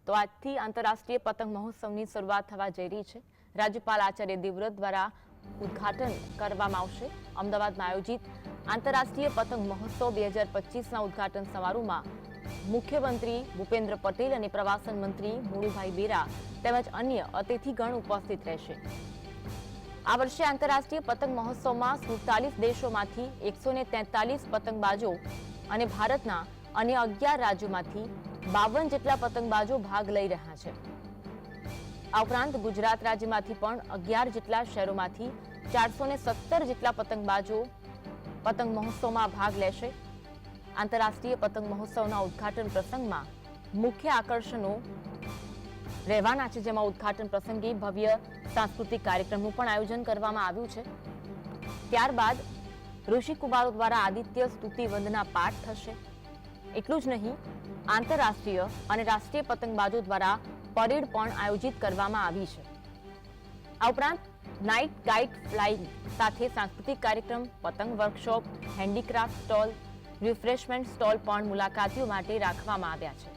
તો આજથી આંતરરાષ્ટ્રીય પતંગ મહોત્સવની શરૂઆત થવા જઈ રહી છે। રાજ્યપાલ આચાર્ય દેવવ્રત દ્વારા ઉદ્ઘાટન કરવામાં આવશે। અમદાવાદમાં આયોજિત આંતરરાષ્ટ્રીય પતંગ મહોત્સવ 2025ના ઉદ્ઘાટન સમારોહમાં મુખ્યમંત્રી ભૂપેન્દ્ર પટેલ અને પ્રવાસન મંત્રી મુળુભાઈ બેરા તેમજ અન્ય અતિથિગણ ઉપસ્થિત રહેશે। આ વર્ષે આંતરરાષ્ટ્રીય પતંગ મહોત્સવમાં 47 દેશોમાંથી 143 પતંગબાજો અને ભારતના અન્ય 11 રાજ્યોમાંથી 52 જેટલા પતંગબાજો ભાગ લઈ રહ્યા છે। આ ઉપરાંત ગુજરાત રાજ્યમાંથી પણ 11 જેટલા શહેરોમાંથી 417 જેટલા પતંગબાજો પતંગ મહોત્સવમાં ભાગ લેશે। આંતરરાષ્ટ્રીય પતંગ મહોત્સવના ઉદ્ઘાટન પ્રસંગમાં મુખ્ય આકર્ષણો રહેવાના છે, જેમાં ઉદ્ઘાટન પ્રસંગે ભવ્ય સાંસ્કૃતિક કાર્યક્રમનું પણ આયોજન કરવામાં આવ્યું છે। ત્યારબાદ ઋષિકુમારો દ્વારા આદિત્ય સ્તુતિ વંદના પાઠ થશે। એટલું જ નહીં, આંતરરાષ્ટ્રીય અને રાષ્ટ્રીય પતંગબાજો દ્વારા પરેડ પણ આયોજિત કરવામાં આવી છે। આ ઉપરાંત નાઇટ કાઇટ ફ્લાઇંગ સાથે સાંસ્કૃતિક કાર્યક્રમ, પતંગ workshop, handicraft stall, refreshment stall પણ મુલાકાતીઓ માટે રાખવામાં આવ્યા છે।